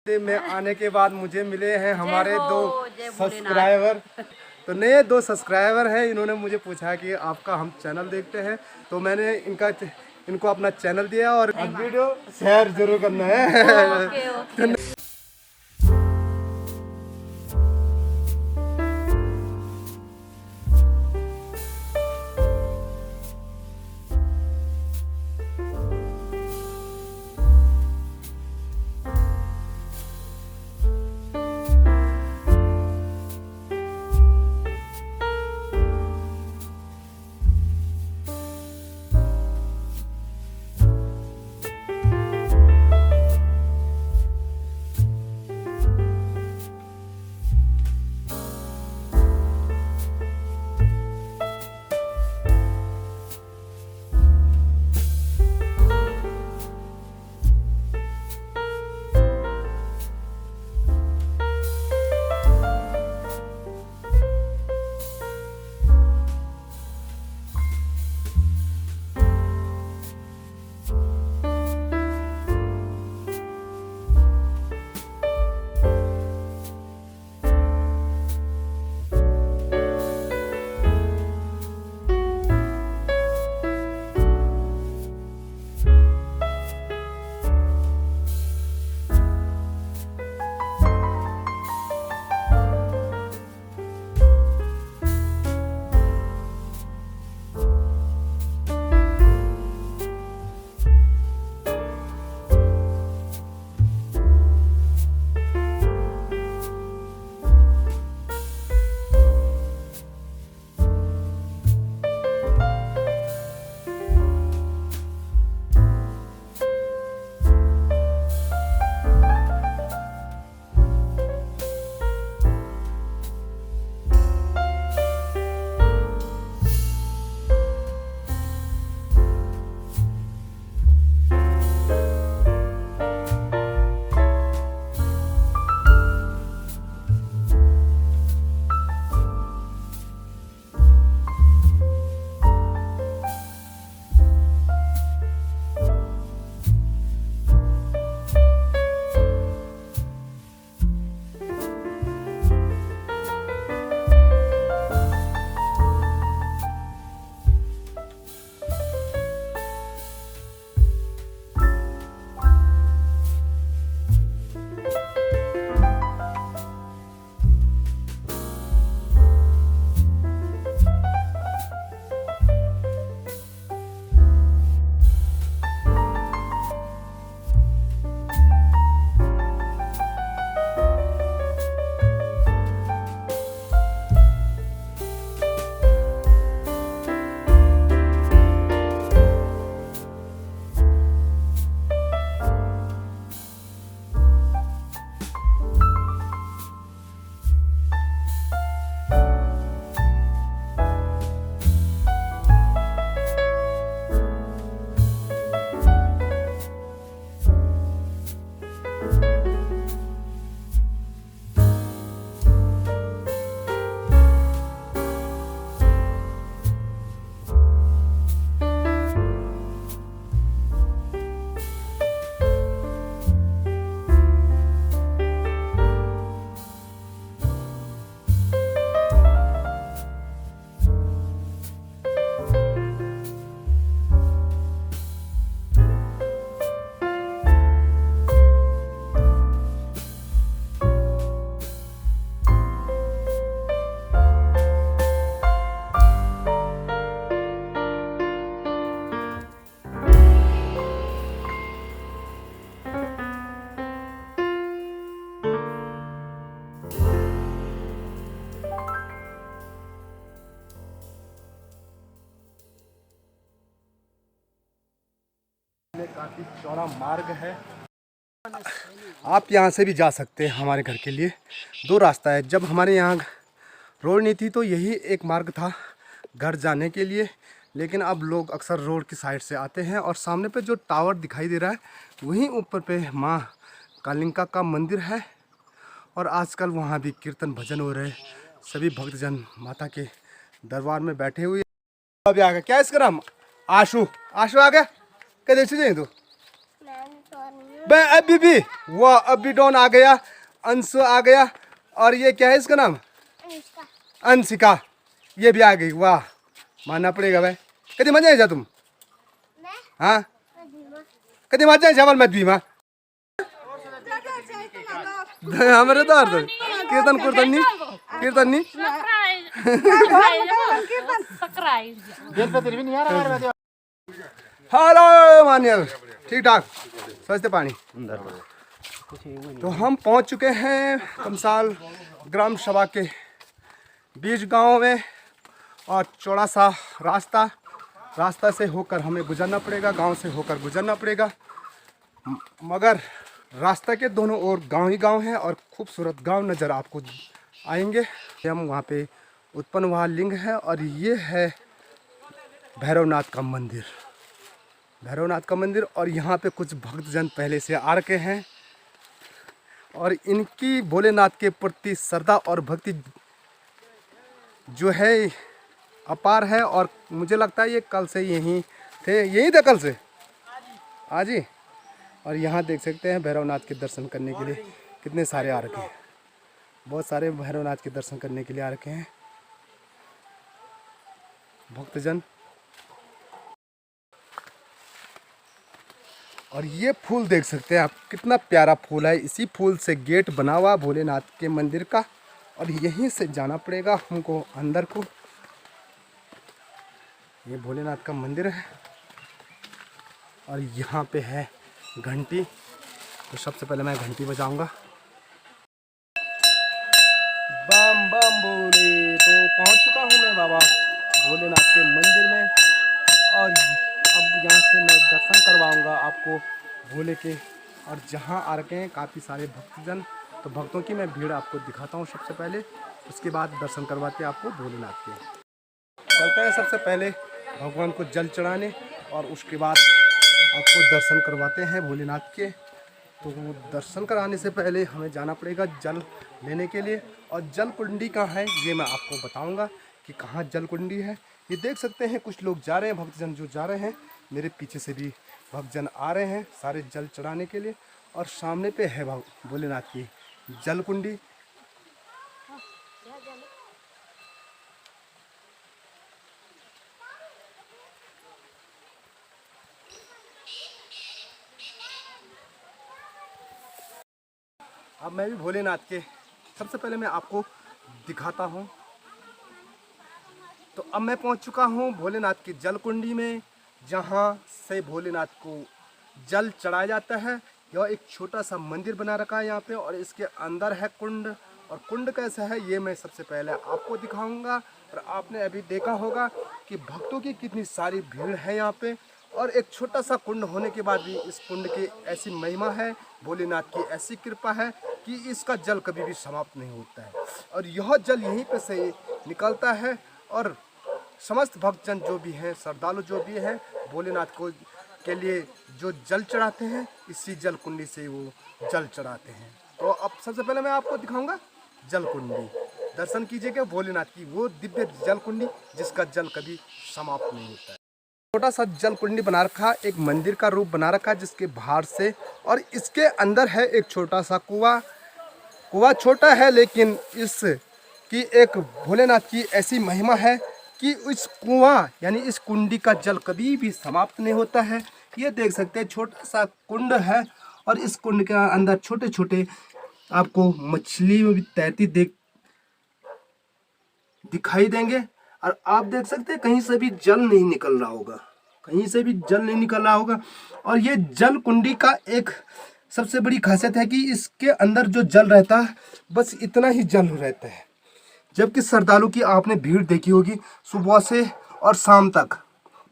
में आने के बाद मुझे मिले हैं हमारे 2 सब्सक्राइबर। तो नए 2 सब्सक्राइबर हैं। इन्होंने मुझे पूछा कि आपका हम चैनल देखते हैं, तो मैंने इनको अपना चैनल दिया और वीडियो शेयर जरूर करना है। काफी चौड़ा मार्ग है। आप यहाँ से भी जा सकते हैं। हमारे घर के लिए 2 रास्ता है। जब हमारे यहाँ रोड नहीं थी तो यही एक मार्ग था घर जाने के लिए, लेकिन अब लोग अक्सर रोड की साइड से आते हैं। और सामने पे जो टावर दिखाई दे रहा है वहीं ऊपर पे माँ कालिका का मंदिर है, और आजकल वहाँ भी कीर्तन भजन हो रहे। सभी भक्तजन माता के दरबार में बैठे हुए। अभी आ गया क्या इसका नाम? आशु। आशु आ गया क्या? देख तू बे अभी भी वाह, अभी डॉन आ गया, अंशु आ गया, और ये क्या है इसका नाम? अंशिका, ये भी आ गई। वाह, मानना पड़ेगा भाई। कभी मजा है जा तुम? हाँ, कभी मजा है जबल मत भी माँ हमारे तो अर्थ कीर्तन कीर्तन नहीं कीर्तन नहीं हेलो मानियल, ठीक ठाक सस्ते पानी। तो हम पहुंच चुके हैं कमसाल ग्राम सभा के बीच गांव में, और चौड़ा सा रास्ता से होकर हमें गुजरना पड़ेगा, गांव से होकर गुजरना पड़ेगा। मगर रास्ता के दोनों ओर गांव ही गांव है, और खूबसूरत गांव नज़र आपको आएंगे। हम वहाँ पे उत्पन्न वहाँ लिंग है, और ये है भैरवनाथ का मंदिर, भैरवनाथ का मंदिर। और यहाँ पे कुछ भक्तजन पहले से आ रखे हैं, और इनकी भोलेनाथ के प्रति श्रद्धा और भक्ति जो है अपार है। और मुझे लगता है ये कल से यहीं थे, यहीं थे कल से आज ही। और यहाँ देख सकते हैं भैरवनाथ के दर्शन करने के लिए कितने सारे आ रखे हैं, बहुत सारे भैरवनाथ के दर्शन करने के लिए आ रखे हैं भक्तजन। और ये फूल देख सकते हैं आप, कितना प्यारा फूल है। इसी फूल से गेट बना हुआ भोलेनाथ के मंदिर का, और यहीं से जाना पड़ेगा हमको अंदर को। ये भोलेनाथ का मंदिर है, और यहाँ पे है घंटी। तो सबसे पहले मैं घंटी बजाऊंगा, बम बम बोले। तो पहुँच चुका हूँ मैं बाबा भोलेनाथ के मंदिर में, और अब यहाँ से मैं दर्शन करवाऊंगा आपको भोले के। और जहाँ आ रखे हैं काफ़ी सारे भक्तजन, तो भक्तों की मैं भीड़ आपको दिखाता हूँ सबसे पहले, उसके बाद दर्शन करवाते हैं आपको भोलेनाथ के। चलते हैं सबसे पहले भगवान को जल चढ़ाने, और उसके बाद आपको दर्शन करवाते हैं भोलेनाथ के। तो दर्शन कराने से पहले हमें जाना पड़ेगा जल लेने के लिए, और जल कुंडी कहाँ है ये मैं आपको बताऊंगा कि कहाँ जल कुंडी है। ये देख सकते हैं कुछ लोग जा रहे हैं, भक्तजन जो जा रहे हैं, मेरे पीछे से भी भक्तजन आ रहे हैं सारे जल चढ़ाने के लिए। और सामने पे है भोलेनाथ की जल कुंडी। अब मैं भी भोलेनाथ के सबसे पहले मैं आपको दिखाता हूँ। तो अब मैं पहुँच चुका हूँ भोलेनाथ की जल कुंडी में, जहाँ से भोलेनाथ को जल चढ़ाया जाता है। यह एक छोटा सा मंदिर बना रखा है यहाँ पे, और इसके अंदर है कुंड। और कुंड कैसा है ये मैं सबसे पहले आपको दिखाऊंगा। और आपने अभी देखा होगा कि भक्तों की कितनी सारी भीड़ है यहाँ पे, और एक छोटा सा कुंड होने के बाद भी इस कुंड की ऐसी महिमा है, भोलेनाथ की ऐसी कृपा है कि इसका जल कभी भी समाप्त नहीं होता है। और यह जल यहीं पे से निकलता है, और समस्त भक्तजन जो भी हैं, श्रद्धालु जो भी हैं, भोलेनाथ को के लिए जो जल चढ़ाते हैं, इसी जल कुंडी से वो जल चढ़ाते हैं। तो अब सबसे पहले मैं आपको दिखाऊंगा जल कुंडी। दर्शन कीजिएगा भोलेनाथ की वो दिव्य जल कुंडी जिसका जल कभी समाप्त नहीं होता है। छोटा सा जल कुंडी बना रखा, एक मंदिर का रूप बना रखा जिसके बाहर से, और इसके अंदर है एक छोटा सा कुआं छोटा है, लेकिन इस की एक भोलेनाथ की ऐसी महिमा है कि इस कुआं यानी इस कुंडी का जल कभी भी समाप्त नहीं होता है। ये देख सकते हैं छोटा सा कुंड है, और इस कुंड के अंदर छोटे छोटे आपको मछली भी तैरती दिखाई देंगे। और आप देख सकते हैं कहीं से भी जल नहीं निकल रहा होगा, कहीं से भी जल नहीं निकल रहा होगा। और ये जल कुंडी का एक सबसे बड़ी खासियत है कि इसके अंदर जो जल रहता है बस इतना ही जल रहता है, जबकि श्रद्धालु की आपने भीड़ देखी होगी सुबह से और शाम तक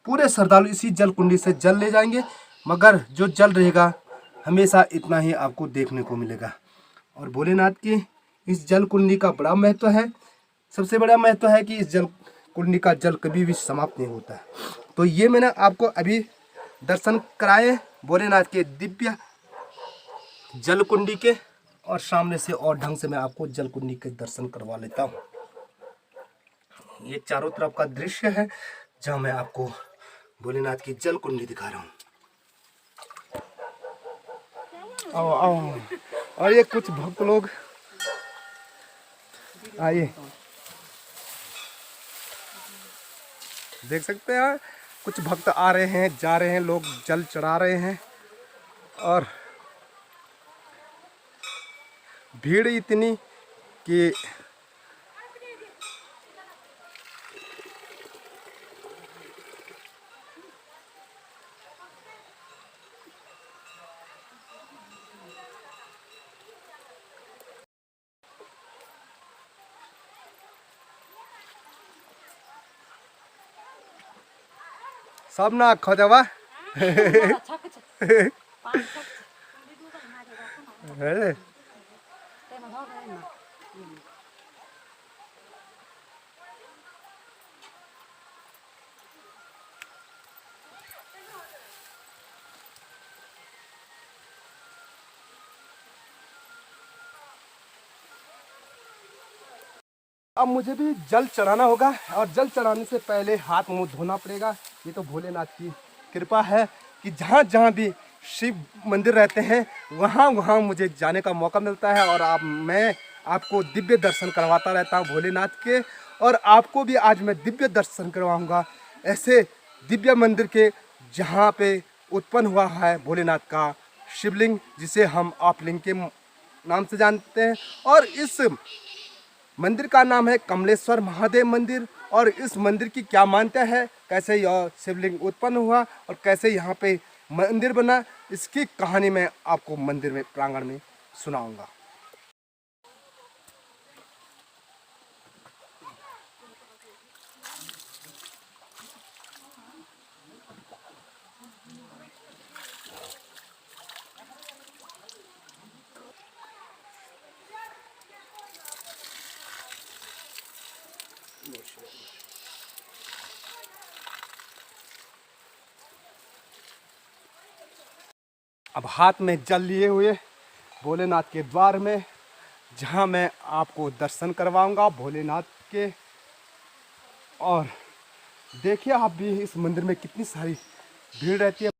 पूरे श्रद्धालु इसी जल कुंडी से जल ले जाएंगे, मगर जो जल रहेगा हमेशा इतना ही आपको देखने को मिलेगा। और भोलेनाथ की इस जल कुंडी का बड़ा महत्व है, सबसे बड़ा महत्व है कि इस जल कुंडी का जल कभी भी समाप्त नहीं होता है। तो ये मैंने आपको अभी दर्शन कराए भोलेनाथ के दिव्य जल कुंडी के, और सामने से और ढंग से मैं आपको जल कुंडी के दर्शन करवा लेता हूँ। ये चारों तरफ का दृश्य है जहाँ मैं आपको भोलेनाथ की जल कुंडी दिखा रहा हूँ। आओ आओ। और ये कुछ भक्त लोग, आइए देख सकते हैं, कुछ भक्त आ रहे हैं, जा रहे हैं, लोग जल चढ़ा रहे हैं। और भीड़ इतनी कि सब ना खो जावा। अब मुझे भी जल चढ़ाना होगा और जल चढ़ाने से पहले हाथ मुंह धोना पड़ेगा। ये तो भोलेनाथ की कृपा है कि जहाँ जहाँ भी शिव मंदिर रहते हैं वहाँ वहाँ मुझे जाने का मौका मिलता है। और मैं आपको दिव्य दर्शन करवाता रहता हूँ भोलेनाथ के। और आपको भी आज मैं दिव्य दर्शन करवाऊँगा ऐसे दिव्य मंदिर के जहाँ पे उत्पन्न हुआ है भोलेनाथ का शिवलिंग, जिसे हम आपलिंग के नाम से जानते हैं। और इस मंदिर का नाम है कमलेश्वर महादेव मंदिर। और इस मंदिर की क्या मान्यता है, कैसे यह शिवलिंग उत्पन्न हुआ और कैसे यहाँ पे मंदिर बना, इसकी कहानी मैं आपको मंदिर में प्रांगण में सुनाऊंगा। अब हाथ में जल लिए हुए भोलेनाथ के द्वार में, जहां मैं आपको दर्शन करवाऊंगा भोलेनाथ के। और देखिए आप भी इस मंदिर में कितनी सारी भीड़ रहती है।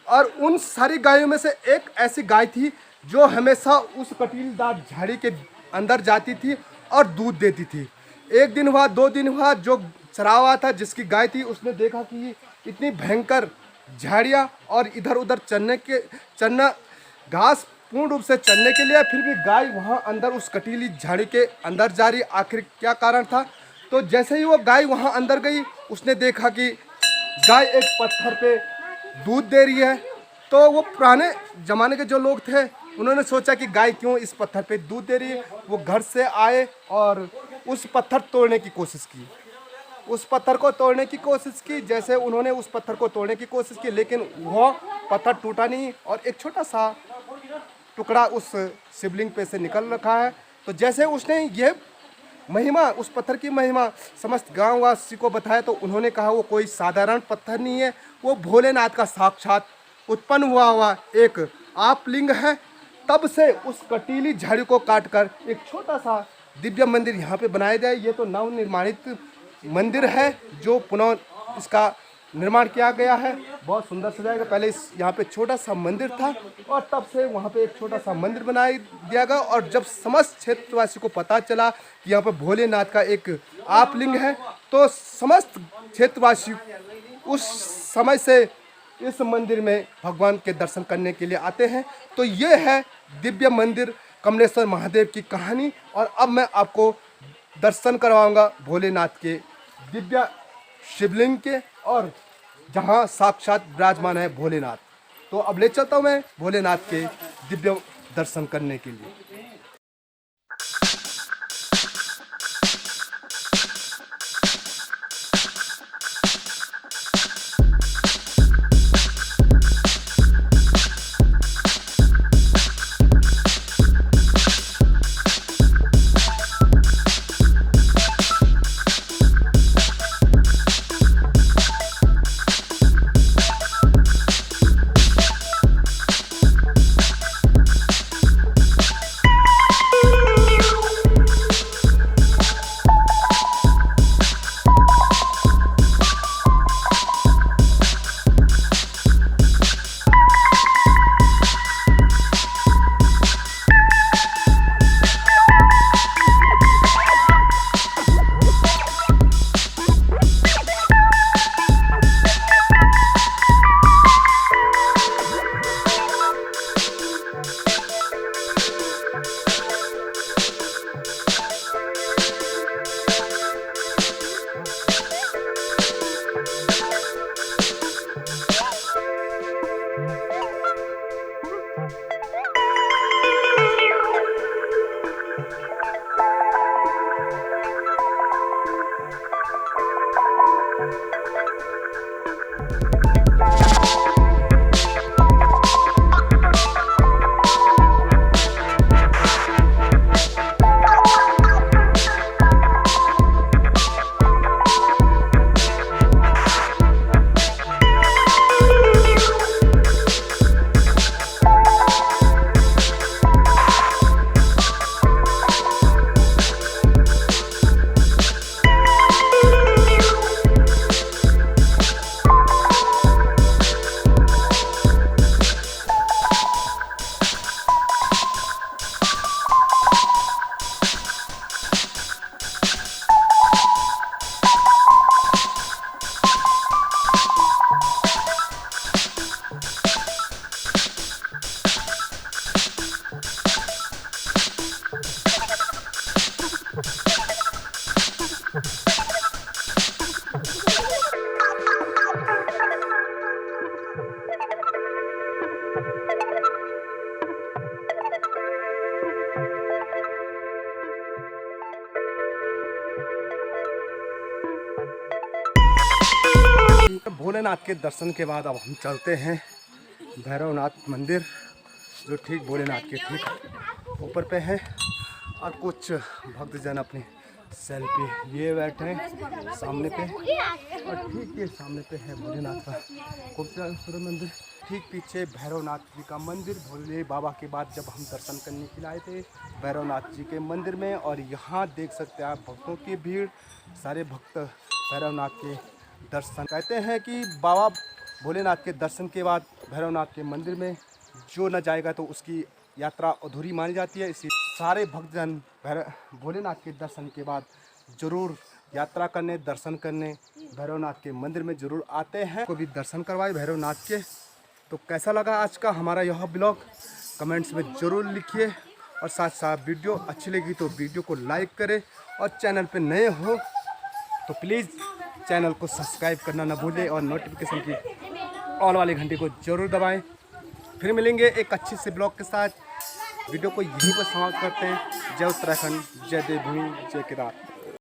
और उन सारी गायों में से एक ऐसी गाय थी जो हमेशा उस कटीलदार झाड़ी के अंदर जाती थी और दूध देती थी। एक दिन हुआ, 2 दिन हुआ, जो चरावा था जिसकी गाय थी उसने देखा कि इतनी भयंकर झाड़ियाँ और इधर उधर चरना घास पूर्ण रूप से चरने के लिए, फिर भी गाय वहाँ अंदर उस कटीली झाड़ी के अंदर जा रही। आखिर क्या कारण था? तो जैसे ही वो गाय वहाँ अंदर गई, उसने देखा कि गाय एक पत्थर पे दूध दे रही है। तो वो पुराने ज़माने के जो लोग थे उन्होंने सोचा कि गाय क्यों इस पत्थर पे दूध दे रही है। वो घर से आए और उस पत्थर तोड़ने की कोशिश की, उस पत्थर को तोड़ने की कोशिश की। जैसे उन्होंने उस पत्थर को तोड़ने की कोशिश की, लेकिन वह पत्थर टूटा नहीं और एक छोटा सा टुकड़ा उस शिवलिंग पे से निकल रखा है। तो जैसे उसने ये महिमा, उस पत्थर की महिमा समस्त गांववासी को बताया, तो उन्होंने कहा वो कोई साधारण पत्थर नहीं है, वो भोलेनाथ का साक्षात उत्पन्न हुआ एक आपलिंग है। तब से उस कटीली झाड़ी को काटकर एक छोटा सा दिव्य मंदिर यहाँ पे बनाया गया। ये तो नवनिर्माणित मंदिर है जो पुनः इसका निर्माण किया गया है, बहुत सुंदर सजाया गया। पहले यहाँ पे छोटा सा मंदिर था और तब से वहाँ पे एक छोटा सा मंदिर बना दिया गया। और जब समस्त क्षेत्रवासी को पता चला कि यहाँ पे भोलेनाथ का एक आपलिंग है, तो समस्त क्षेत्रवासी उस समय से इस मंदिर में भगवान के दर्शन करने के लिए आते हैं। तो ये है दिव्य मंदिर कमलेश्वर महादेव की कहानी। और अब मैं आपको दर्शन करवाऊंगा भोलेनाथ के दिव्य शिवलिंग के, और जहां साक्षात विराजमान है भोलेनाथ। तो अब ले चलता हूं मैं भोलेनाथ के दिव्य दर्शन करने के लिए। भोलेनाथ के दर्शन के बाद अब हम चलते हैं भैरवनाथ मंदिर, जो ठीक भोलेनाथ के ठीक ऊपर पे है। और कुछ भक्तजन अपनी सेल्फी लिए बैठे हैं सामने पे, और ठीक के सामने पे है भोलेनाथ का खूबसूरत मंदिर। ठीक पीछे भैरवनाथ जी का मंदिर। भोले बाबा के बाद जब हम दर्शन करने के लिए आए थे भैरवनाथ जी के मंदिर में, और यहाँ देख सकते हैं आप भक्तों की भीड़। सारे भक्त भैरवनाथ के दर्शन, कहते हैं कि बाबा भोलेनाथ के दर्शन के बाद भैरवनाथ के मंदिर में जो न जाएगा तो उसकी यात्रा अधूरी मानी जाती है। इसी सारे भक्तजन भोलेनाथ के दर्शन के बाद ज़रूर यात्रा करने, दर्शन करने भैरवनाथ के मंदिर में ज़रूर आते हैं। को भी दर्शन करवाए भैरवनाथ के। तो कैसा लगा आज का हमारा यह ब्लॉग, कमेंट्स में ज़रूर लिखिए। और साथ साथ वीडियो अच्छी लगी तो वीडियो को लाइक करें, और चैनल पे नए हो तो प्लीज़ चैनल को सब्सक्राइब करना ना भूलें, और नोटिफिकेशन की ऑल वाली घंटी को ज़रूर दबाएं। फिर मिलेंगे एक अच्छे से ब्लॉग के साथ। वीडियो को यहीं पर समाप्त करते हैं। जय उत्तराखंड, जय देवभूमि, जय केदार।